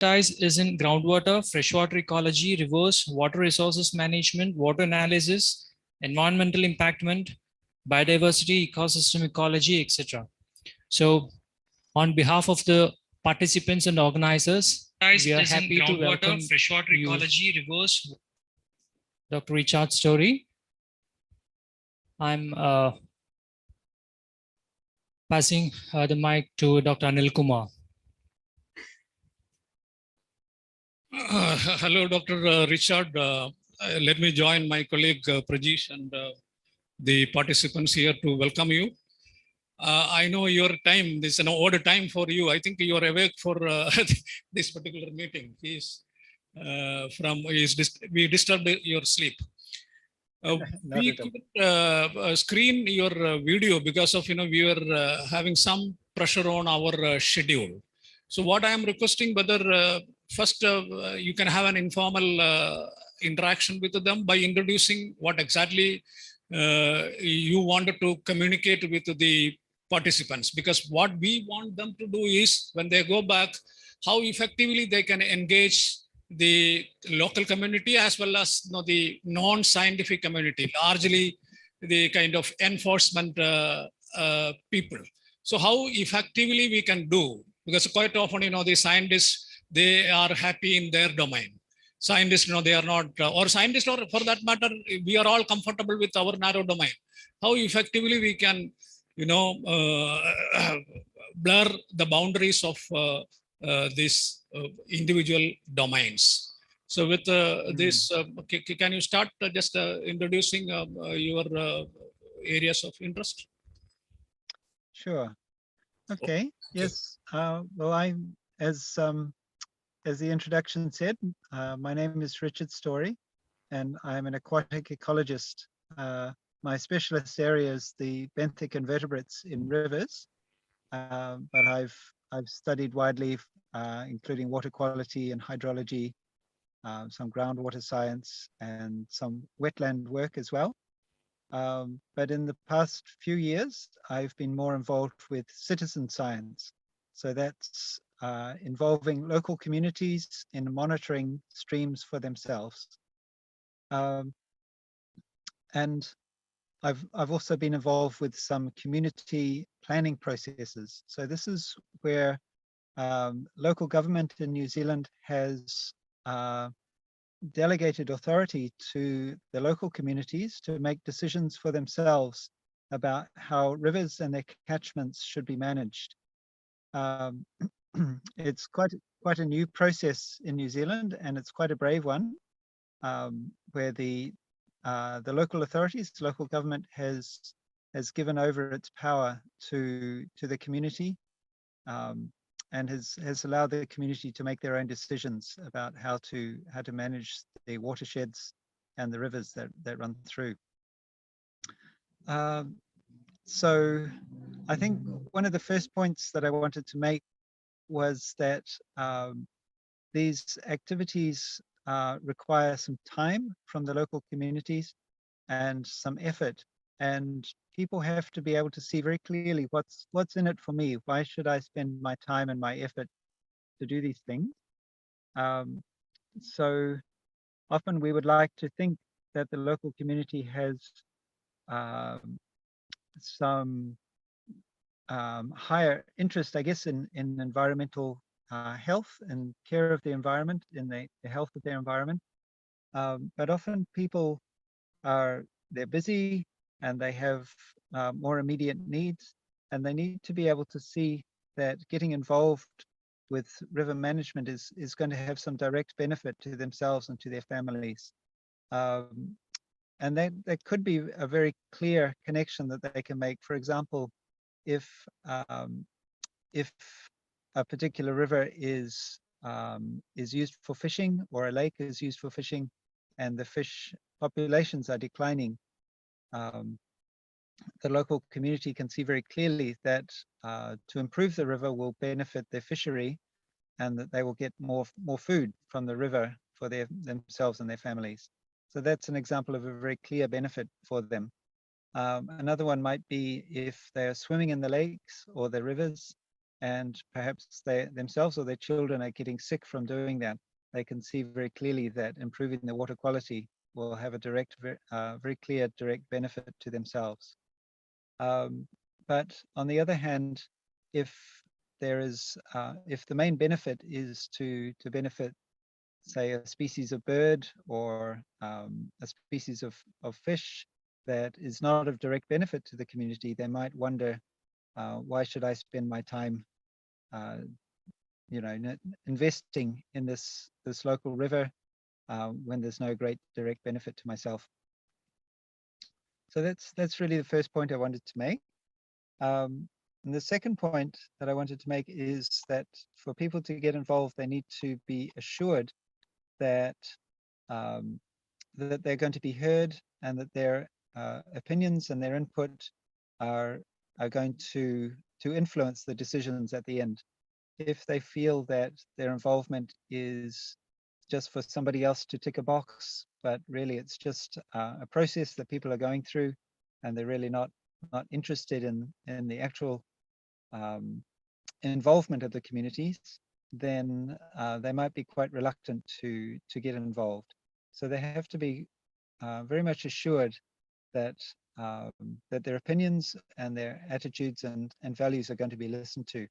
expertise is in groundwater, freshwater ecology, rivers, water resources management, water analysis, environmental impactment, biodiversity, ecosystem ecology, etc. So on behalf of the participants and organizers, we are happy to welcome freshwater ecology, rivers, Dr. Richard Storey. I'm passing the mic to Dr. Anil Kumar. Hello, Dr. Richard. Let me join my colleague Prajesh and the participants here to welcome you. I know your time, this is an odd time for you. I think you are awake for this particular meeting. We disturbed your sleep. We couldn't screen your video because of, we were having some pressure on our schedule. So what I am requesting, whether first you can have an informal interaction with them by introducing what exactly you wanted to communicate with the participants, because what we want them to do is when they go back, how effectively they can engage the local community as well as the non-scientific community, largely the kind of enforcement people. So how effectively we can do, because quite often, the scientists, they are happy in their domain. Scientists, they are not, or scientists, or for that matter, we are all comfortable with our narrow domain. How effectively we can, blur the boundaries of these individual domains. So with this, can you start just introducing your areas of interest? Sure. Okay. Yes. Well, I'm as the introduction said, my name is Richard Storey, and I'm an aquatic ecologist. My specialist area is the benthic invertebrates in rivers, but I've studied widely, including water quality and hydrology, some groundwater science, and some wetland work as well. But in the past few years, I've been more involved with citizen science. So that's involving local communities in monitoring streams for themselves. And I've also been involved with some community planning processes. So this is where local government in New Zealand has delegated authority to the local communities to make decisions for themselves about how rivers and their catchments should be managed. It's quite a new process in New Zealand, and it's quite a brave one, where the local authorities, local government has given over its power to the community, and has allowed the community to make their own decisions about how to manage the watersheds and the rivers that run through. So I think one of the first points that I wanted to make was that these activities require some time from the local communities and some effort, and people have to be able to see very clearly what's in it for me. Why should I spend my time and my effort to do these things? So often we would like to think that the local community has some higher interest, I guess, in environmental health and care of the environment, in the health of their environment. But often people they're busy and they have more immediate needs, and they need to be able to see that getting involved with river management is going to have some direct benefit to themselves and to their families. And that could be a very clear connection that they can make. For example, if a particular river is used for fishing, or a lake is used for fishing, and the fish populations are declining, the local community can see very clearly that to improve the river will benefit their fishery, and that they will get more food from the river for themselves and their families. So that's an example of a very clear benefit for them. Another one might be if they're swimming in the lakes or the rivers, and perhaps they themselves or their children are getting sick from doing that, they can see very clearly that improving the water quality will have a very clear direct benefit to themselves. But on the other hand, if if the main benefit is to benefit, say, a species of bird or a species of fish that is not of direct benefit to the community, they might wonder, why should I spend my time, uh, investing in this local river when there's no great direct benefit to myself? So that's really the first point I wanted to make. And the second point that I wanted to make is that for people to get involved, they need to be assured that um, that they're going to be heard and that their opinions and their input are going to influence the decisions at the end. If they feel that their involvement is just for somebody else to tick a box, but really it's just a process that people are going through, and they're really not interested in the actual involvement of the communities, then they might be quite reluctant to get involved. So they have to be very much assured that that their opinions and their attitudes and values are going to be listened to.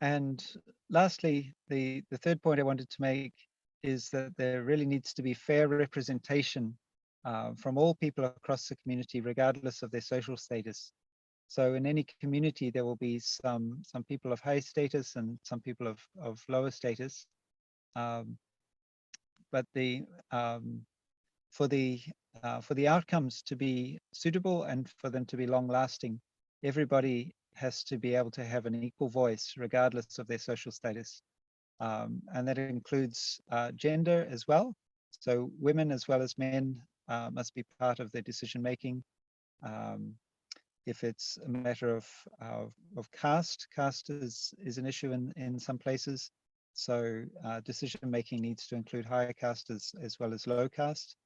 And lastly, the third point I wanted to make is that there really needs to be fair representation from all people across the community, regardless of their social status. So in any community, there will be some people of high status and some people of lower status. But for the outcomes to be suitable and for them to be long lasting, everybody has to be able to have an equal voice, regardless of their social status. And that includes gender as well. So women as well as men must be part of the decision making. If it's a matter of caste is an issue in some places. So decision making needs to include higher caste as well as low caste,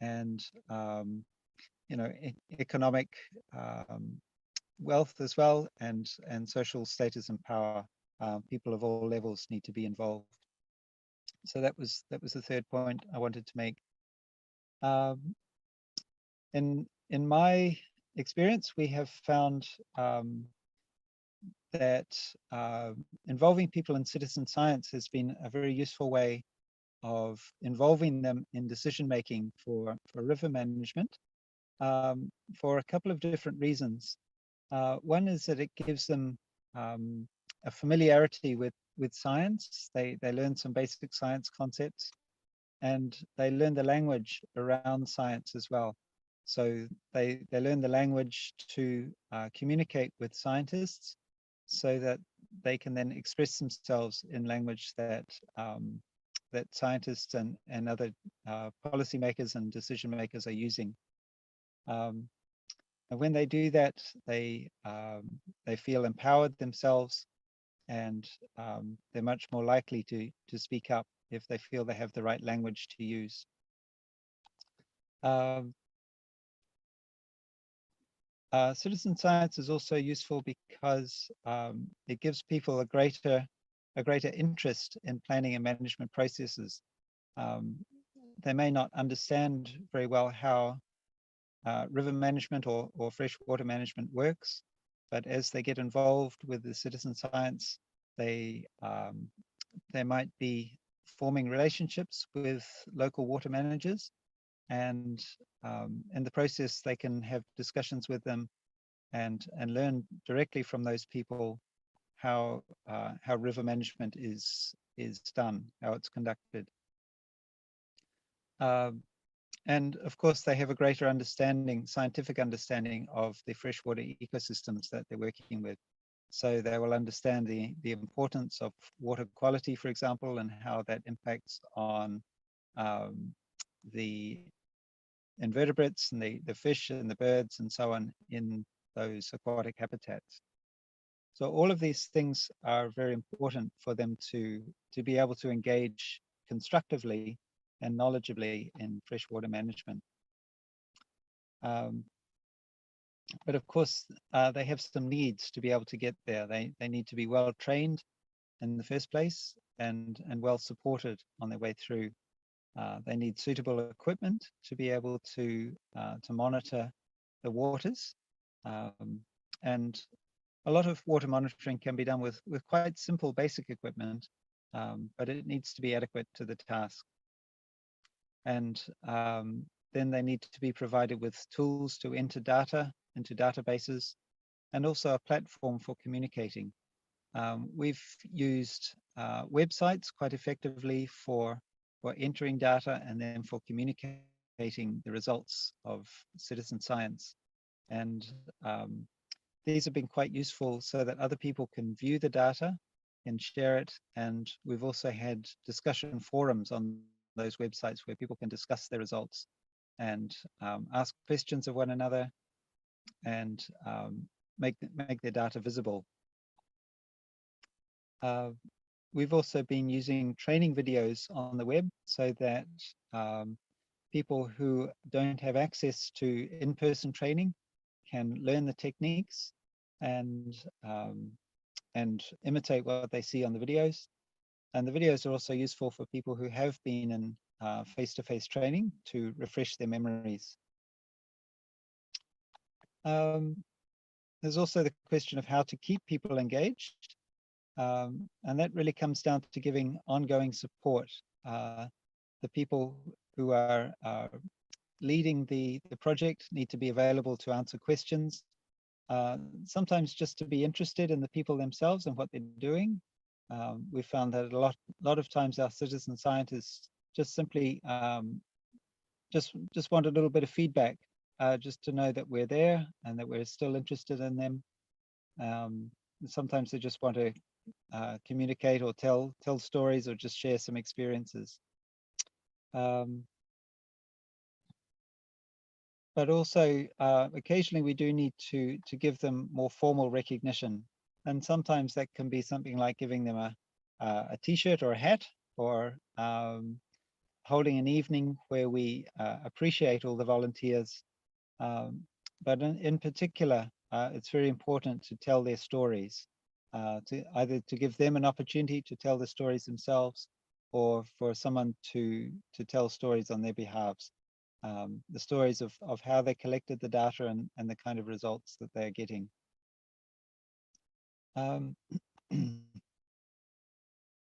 and economic wealth as well, and social status and power. People of all levels need to be involved. So that was the third point I wanted to make. In my experience, we have found that involving people in citizen science has been a very useful way of involving them in decision making for river management, for a couple of different reasons. One is that it gives them a familiarity with science. They learn some basic science concepts, and they learn the language around science as well. So they learn the language to communicate with scientists, so that they can then express themselves in language that that scientists and other policymakers and decision makers are using. And when they do that, they feel empowered themselves, and they're much more likely to speak up if they feel they have the right language to use. Citizen science is also useful because it gives people a greater interest in planning and management processes. They may not understand very well how river management or freshwater management works, but as they get involved with the citizen science, they might be forming relationships with local water managers, and in the process they can have discussions with them and learn directly from those people how river management is done, how it's conducted. And of course, they have a greater understanding, scientific understanding of the freshwater ecosystems that they're working with. So they will understand the importance of water quality, for example, and how that impacts on the invertebrates and the fish and the birds and so on in those aquatic habitats. So all of these things are very important for them to be able to engage constructively and knowledgeably in freshwater management. But of course, they have some needs to be able to get there. They need to be well trained in the first place and well supported on their way through. They need suitable equipment to be able to monitor the waters. And a lot of water monitoring can be done with quite simple basic equipment, but it needs to be adequate to the task. And then they need to be provided with tools to enter data into databases, and also a platform for communicating. We've used websites quite effectively for entering data and then for communicating the results of citizen science. And these have been quite useful so that other people can view the data and share it. And we've also had discussion forums on those websites where people can discuss their results and ask questions of one another and make their data visible. We've also been using training videos on the web so that people who don't have access to in-person training can learn the techniques and imitate what they see on the videos. And the videos are also useful for people who have been in face-to-face training to refresh their memories. There's also the question of how to keep people engaged. And that really comes down to giving ongoing support. The people who are leading the project need to be available to answer questions, sometimes just to be interested in the people themselves and what they're doing. We found that a lot of times our citizen scientists just simply just want a little bit of feedback, just to know that we're there and that we're still interested in them. Sometimes they just want to communicate or tell stories or just share some experiences. But also occasionally we do need to give them more formal recognition. And sometimes that can be something like giving them a t-shirt or a hat, or holding an evening where we appreciate all the volunteers. But in particular, it's very important to tell their stories, to either to give them an opportunity to tell the stories themselves, or for someone to tell stories on their behalves. The stories of how they collected the data and the kind of results that they're getting.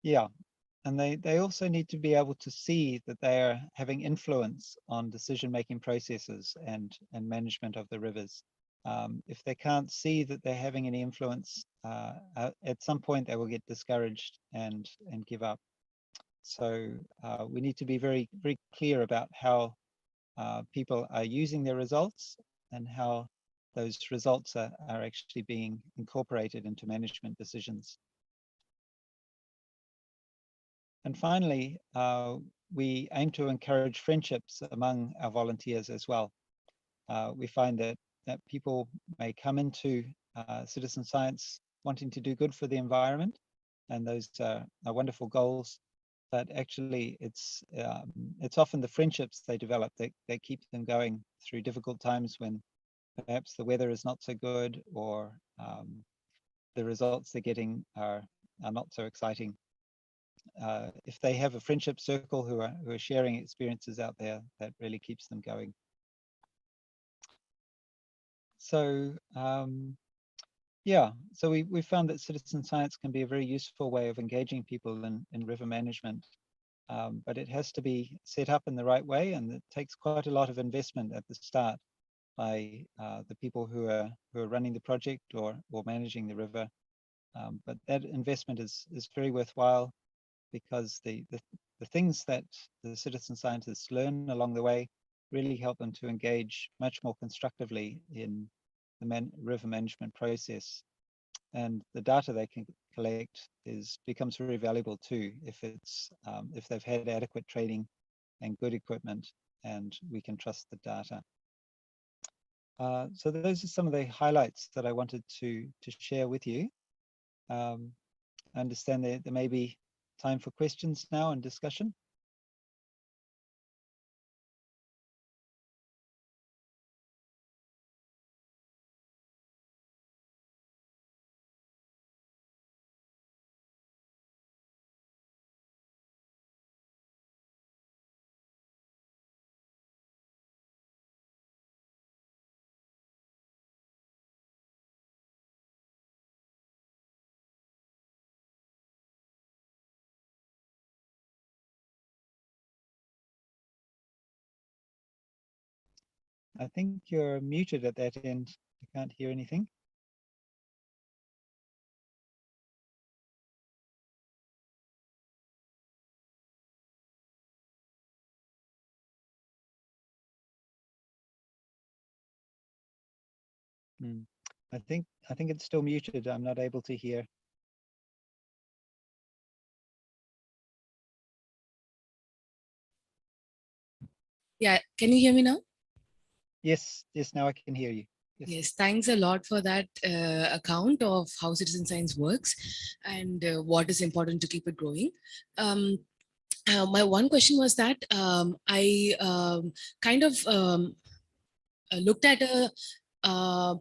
Yeah, and they also need to be able to see that they are having influence on decision-making processes and management of the rivers. If they can't see that they're having any influence, at some point they will get discouraged and give up. So we need to be very, very clear about how people are using their results and how those results are actually being incorporated into management decisions. And finally, we aim to encourage friendships among our volunteers as well. We find that people may come into citizen science wanting to do good for the environment, and those are wonderful goals. But actually, it's often the friendships they develop that keep them going through difficult times when perhaps the weather is not so good, or the results they're getting are not so exciting. If they have a friendship circle who are sharing experiences out there, that really keeps them going. So yeah, so we found that citizen science can be a very useful way of engaging people in river management, but it has to be set up in the right way, and it takes quite a lot of investment at the start by the people who are running the project or managing the river. But that investment is very worthwhile, because the things that the citizen scientists learn along the way really help them to engage much more constructively in the river management process. And the data they can collect becomes very valuable too, if they've had adequate training and good equipment, and we can trust the data. So those are some of the highlights that I wanted to share with you. I understand there may be time for questions now and discussion. I think you're muted at that end. I can't hear anything. I think it's still muted. I'm not able to hear. Yeah, can you hear me now? Yes, now I can hear you. Yes, thanks a lot for that account of how citizen science works and what is important to keep it growing. My one question was that I kind of looked at a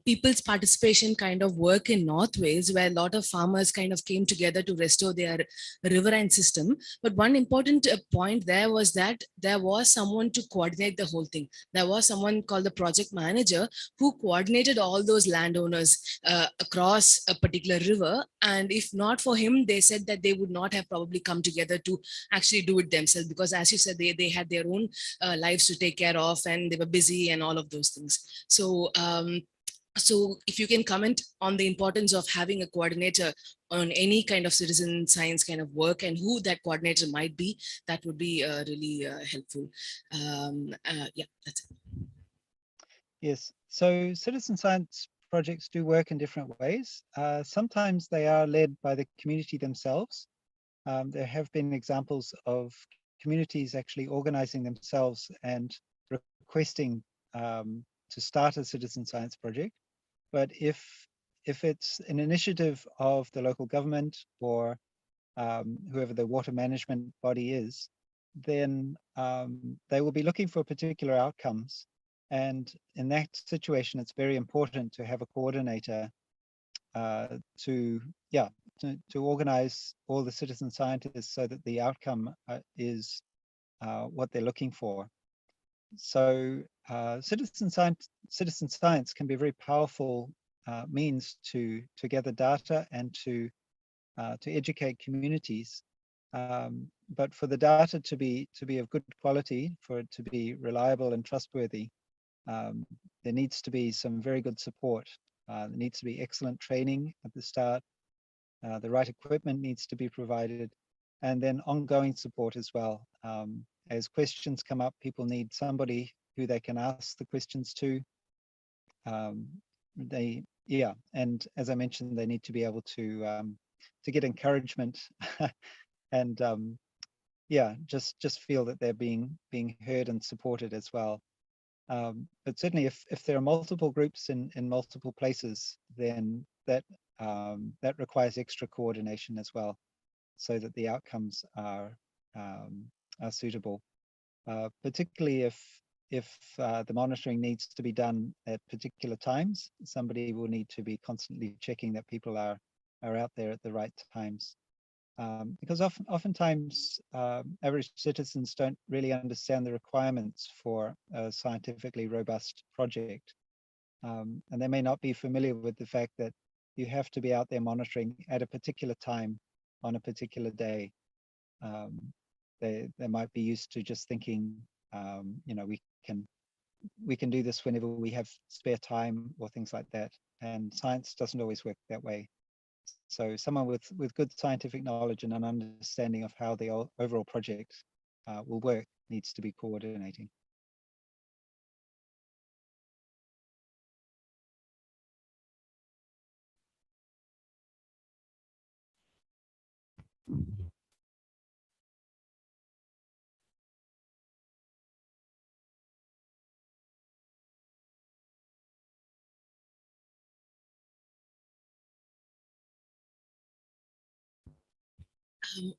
people's participation kind of work in North Wales, where a lot of farmers kind of came together to restore their riverine system. But one important point there was that there was someone to coordinate the whole thing. There was someone called the project manager who coordinated all those landowners across a particular river. And if not for him, they said that they would not have probably come together to actually do it themselves, because as you said, they had their own lives to take care of and they were busy and all of those things. So if you can comment on the importance of having a coordinator on any kind of citizen science kind of work and who that coordinator might be, that would be really helpful. Yeah, that's it. Yes, so citizen science projects do work in different ways. Sometimes they are led by the community themselves. There have been examples of communities actually organizing themselves and requesting to start a citizen science project. But if it's an initiative of the local government or whoever the water management body is, then they will be looking for particular outcomes. And in that situation, it's very important to have a coordinator to organize all the citizen scientists so that the outcome is what they're looking for. So citizen science can be a very powerful means to gather data and to educate communities. But for the data to be of good quality, for it to be reliable and trustworthy, there needs to be some very good support. There needs to be excellent training at the start. The right equipment needs to be provided, and then ongoing support as well. As questions come up, people need somebody who they can ask the questions to. And as I mentioned, they need to be able to get encouragement and just feel that they're being heard and supported as well. But certainly if there are multiple groups in multiple places, then that requires extra coordination as well, so that the outcomes are suitable. Particularly if the monitoring needs to be done at particular times, somebody will need to be constantly checking that people are out there at the right times. Because oftentimes average citizens don't really understand the requirements for a scientifically robust project. And they may not be familiar with the fact that you have to be out there monitoring at a particular time on a particular day. They might be used to just thinking, we can do this whenever we have spare time or things like that. And science doesn't always work that way. So someone with good scientific knowledge and an understanding of how the overall project will work needs to be coordinating.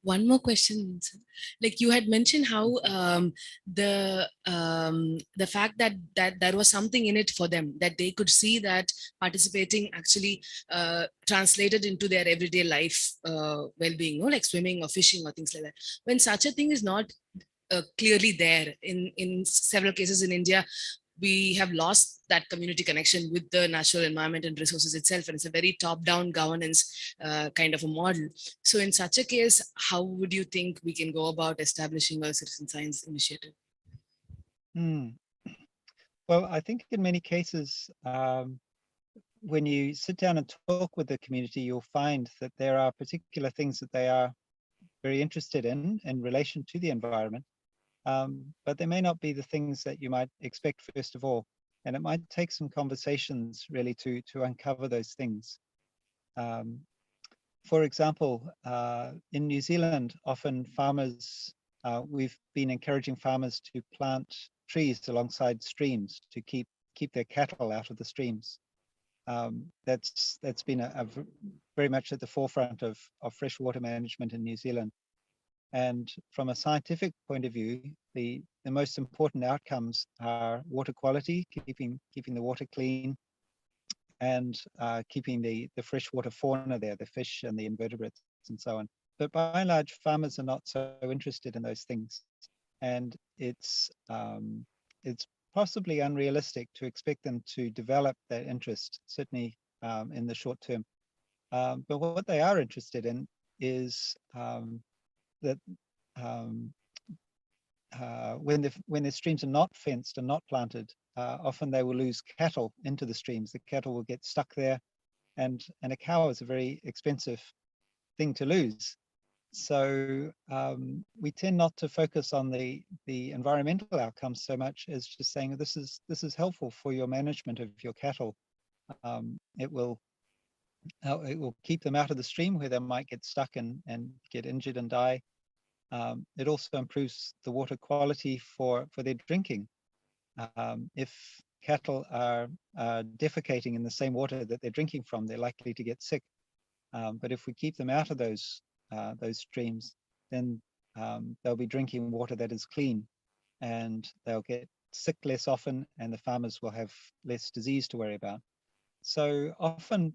One more question. Like you had mentioned how the fact that there was something in it for them, that they could see that participating actually translated into their everyday life well-being, like swimming or fishing or things like that. When such a thing is not clearly there in several cases in India, we have lost that community connection with the natural environment and resources itself. And it's a very top-down governance kind of a model. So in such a case, how would you think we can go about establishing a citizen science initiative? Well, I think in many cases, when you sit down and talk with the community, you'll find that there are particular things that they are very interested in relation to the environment. But they may not be the things that you might expect first of all. And it might take some conversations really to uncover those things. For example, in New Zealand, often farmers, we've been encouraging farmers to plant trees alongside streams to keep their cattle out of the streams. That's been very much at the forefront of freshwater management in New Zealand. And from a scientific point of view, the most important outcomes are water quality, keeping the water clean, and keeping the freshwater fauna there, the fish and the invertebrates and so on. But by and large, farmers are not so interested in those things, and it's possibly unrealistic to expect them to develop that interest, certainly in the short term. But what they are interested in is that when the streams are not fenced and not planted, often they will lose cattle into the streams. The cattle will get stuck there, and a cow is a very expensive thing to lose. So we tend not to focus on the environmental outcomes so much as just saying this is helpful for your management of your cattle. It will keep them out of the stream where they might get stuck and get injured and die. It also improves the water quality for their drinking. If cattle are defecating in the same water that they're drinking from, they're likely to get sick. But if we keep them out of those streams, then they'll be drinking water that is clean, and they'll get sick less often, and the farmers will have less disease to worry about. So often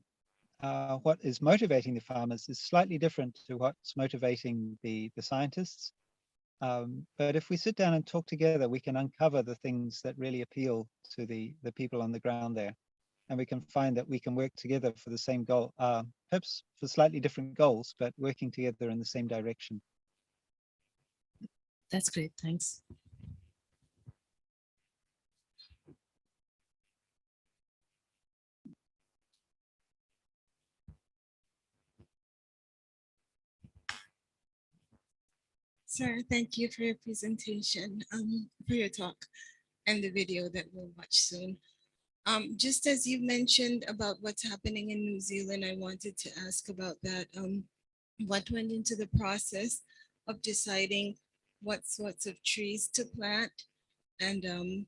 what is motivating the farmers is slightly different to what's motivating the scientists. But if we sit down and talk together, we can uncover the things that really appeal to the people on the ground there. And we can find that we can work together for the same goal, perhaps for slightly different goals, but working together in the same direction. That's great. Thanks. Sir, thank you for your presentation, for your talk and the video that we'll watch soon. Just as you mentioned about what's happening in New Zealand, I wanted to ask about that. What went into the process of deciding what sorts of trees to plant? And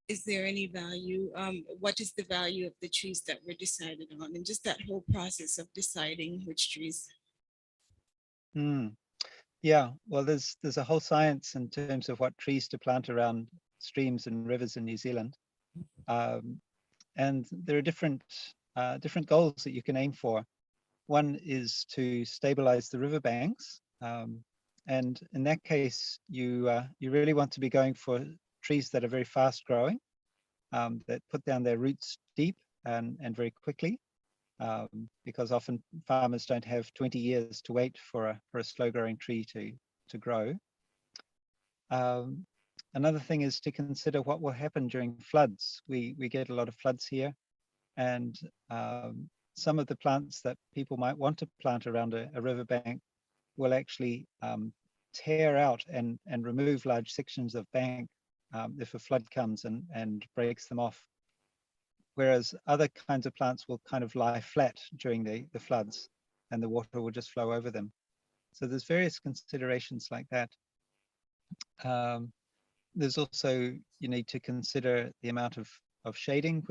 is there any value? What is the value of the trees that were decided on? And just that whole process of deciding which trees. Yeah, well, there's a whole science in terms of what trees to plant around streams and rivers in New Zealand, and there are different goals that you can aim for. One is to stabilize the riverbanks, and in that case, you really want to be going for trees that are very fast growing, that put down their roots deep and very quickly. Because often farmers don't have 20 years to wait for a slow-growing tree to grow. Another thing is to consider what will happen during floods. We get a lot of floods here, and some of the plants that people might want to plant around a riverbank will actually tear out and remove large sections of bank if a flood comes and breaks them off. Whereas other kinds of plants will kind of lie flat during the floods, and the water will just flow over them. So there's various considerations like that. There's also, you need to consider the amount of shading,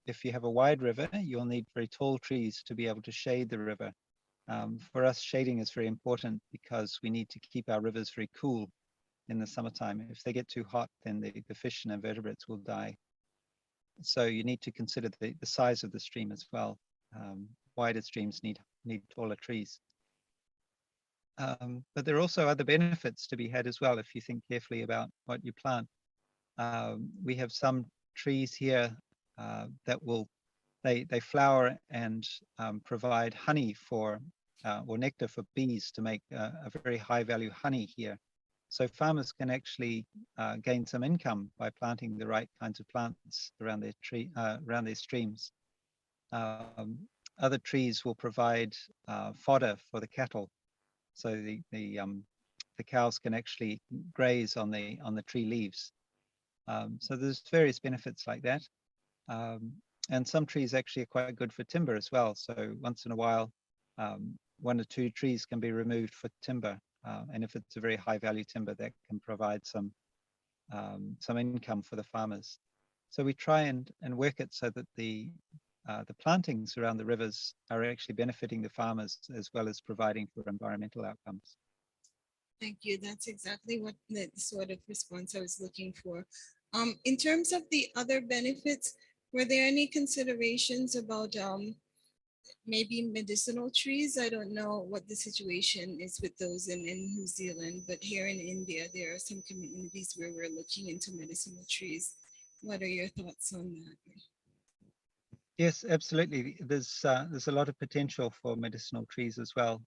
if you have a wide river, you'll need very tall trees to be able to shade the river. For us, shading is very important because we need to keep our rivers very cool in the summertime. If they get too hot, then the fish and invertebrates will die. So you need to consider the size of the stream as well. Wider streams need taller trees. But there are also other benefits to be had as well if you think carefully about what you plant. We have some trees here that they flower and provide honey or nectar for bees to make a very high value honey here. So farmers can actually gain some income by planting the right kinds of plants around around their streams. Other trees will provide fodder for the cattle, so the cows can actually graze on the tree leaves. So there's various benefits like that. And some trees actually are quite good for timber as well. So once in a while, 1 or 2 trees can be removed for timber. And if it's a very high value timber, that can provide some income for the farmers. So we try and work it so that the plantings around the rivers are actually benefiting the farmers as well as providing for environmental outcomes. Thank you. That's exactly what the sort of response I was looking for. In terms of the other benefits, were there any considerations about maybe medicinal trees? I don't know what the situation is with those in New Zealand, but here in India, there are some communities where we're looking into medicinal trees. What are your thoughts on that? Yes, absolutely. There's a lot of potential for medicinal trees as well.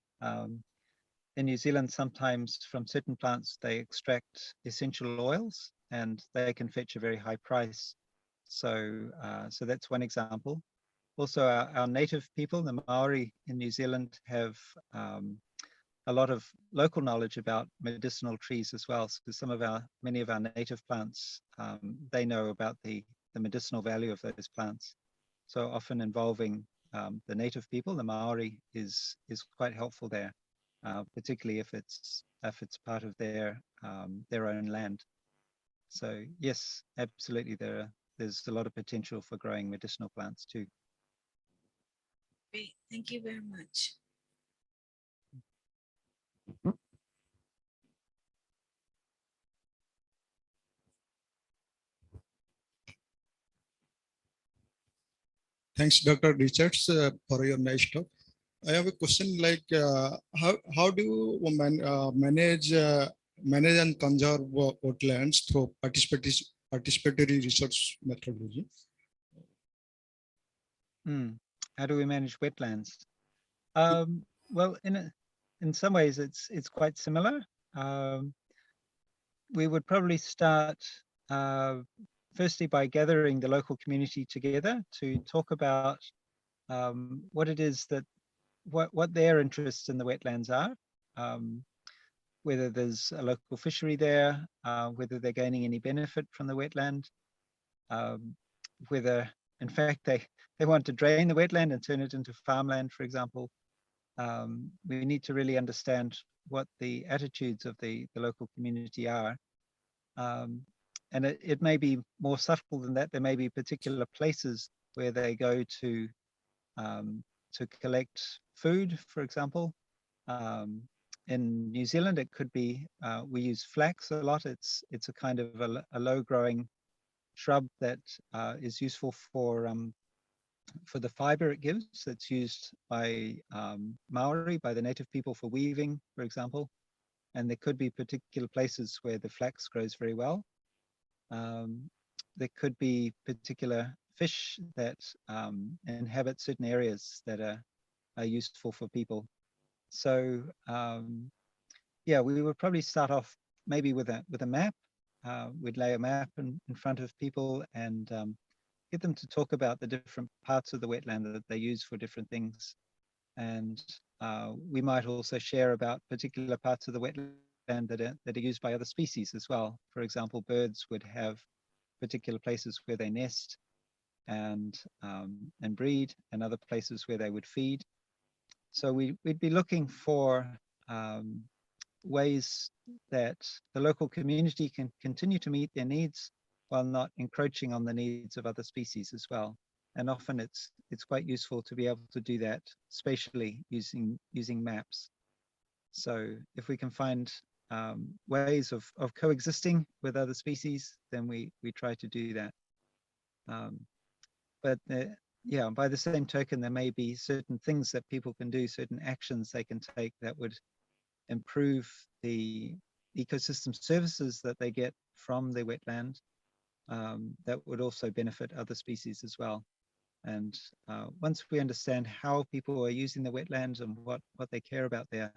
In New Zealand, sometimes from certain plants, they extract essential oils and they can fetch a very high price. So that's one example. Also, our native people, the Maori in New Zealand, have a lot of local knowledge about medicinal trees as well. So many of our native plants, they know about the medicinal value of those plants. So often involving the native people, the Maori, is quite helpful there, particularly if it's part of their own land. So yes, absolutely, there's a lot of potential for growing medicinal plants too. Great, thank you very much. Thanks, Dr. Richards, for your nice talk. I have a question like how do you manage and conserve wetlands through participatory research methodology? How do we manage wetlands? Well, in some ways, it's quite similar. We would probably start firstly by gathering the local community together to talk about what it is that what their interests in the wetlands are, whether there's a local fishery there, whether they're gaining any benefit from the wetland, whether in fact they want to drain the wetland and turn it into farmland, for example. We need to really understand what the attitudes of the local community are. And it may be more subtle than that. There may be particular places where they go to collect food, for example. In New Zealand, it could be, we use flax a lot. It's a kind of a low-growing shrub that is useful for the fiber it gives. It's used by Maori, by the native people, for weaving, for example. And there could be particular places where the flax grows very well. There could be particular fish that inhabit certain areas that are useful for people. So yeah, we would probably start off maybe with a map. We'd lay a map in front of people and get them to talk about the different parts of the wetland that they use for different things. And we might also share about particular parts of the wetland that are used by other species as well. For example, birds would have particular places where they nest and breed, and other places where they would feed. So we'd be looking for ways that the local community can continue to meet their needs while not encroaching on the needs of other species as well. And often it's quite useful to be able to do that spatially using maps. So if we can find ways of coexisting with other species, then we try to do that. But yeah, by the same token, there may be certain things that people can do, certain actions they can take that would improve the ecosystem services that they get from the wetland, that would also benefit other species as well. And once we understand how people are using the wetlands and what they care about there,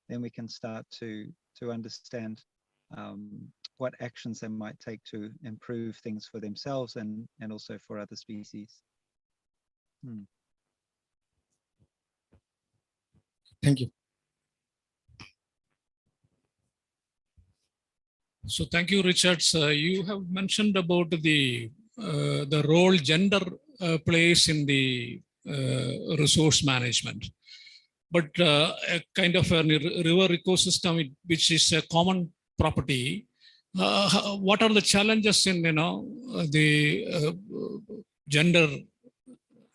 then we can start to understand what actions they might take to improve things for themselves and also for other species. Thank you. So thank you, Richard. You have mentioned about the role gender plays in the resource management, but a kind of a river ecosystem which is a common property. What are the challenges in the gender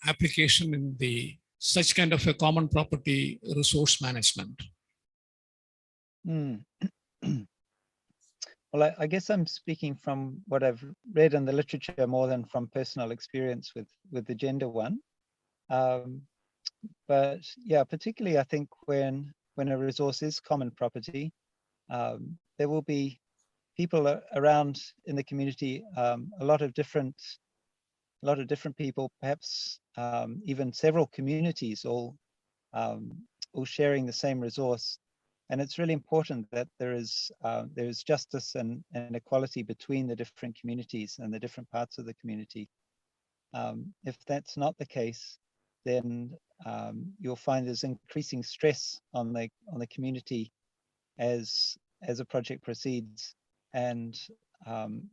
application in the such kind of a common property resource management? Well, I guess I'm speaking from what I've read in the literature more than from personal experience with the gender one. But yeah, particularly I think when a resource is common property, there will be people around in the community, a lot of different people, perhaps even several communities, all sharing the same resource. And it's really important that there is justice and equality between the different communities and the different parts of the community. If that's not the case, then you'll find there's increasing stress on the community as a project proceeds. And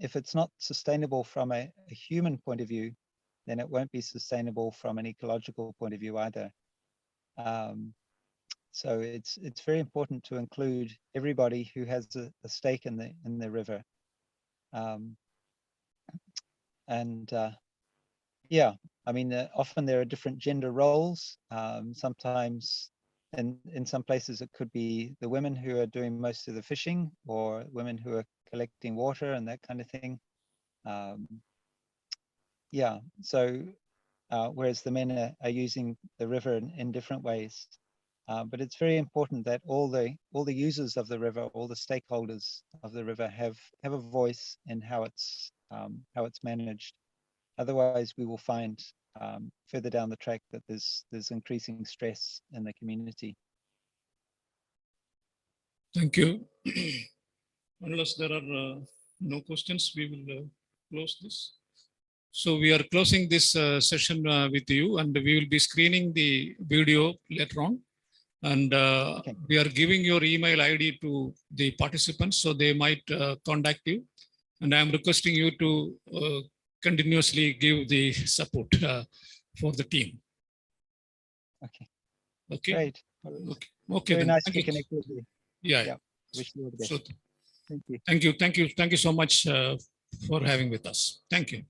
if it's not sustainable from a human point of view, then it won't be sustainable from an ecological point of view either. So it's very important to include everybody who has a stake in the river. Yeah, I mean, often there are different gender roles. Sometimes in some places it could be the women who are doing most of the fishing, or women who are collecting water and that kind of thing. Yeah, so whereas the men are using the river in different ways. But it's very important that all the users of the river, all the stakeholders of the river have a voice in how it's managed. Otherwise, we will find further down the track that there's increasing stress in the community. Thank you. Unless there are no questions, we will close this. So we are closing this session with you, and we will be screening the video later on. And Okay. we are giving your email ID to the participants, so they might contact you. And I am requesting you to continuously give the support for the team. Okay. Okay. Great. Okay. Okay. Very Then. nice Thank to you. connect with you. Yeah. Yeah. Wish you all the best. So, Thank you. thank you. Thank you. Thank you so much for having with us. Thank you.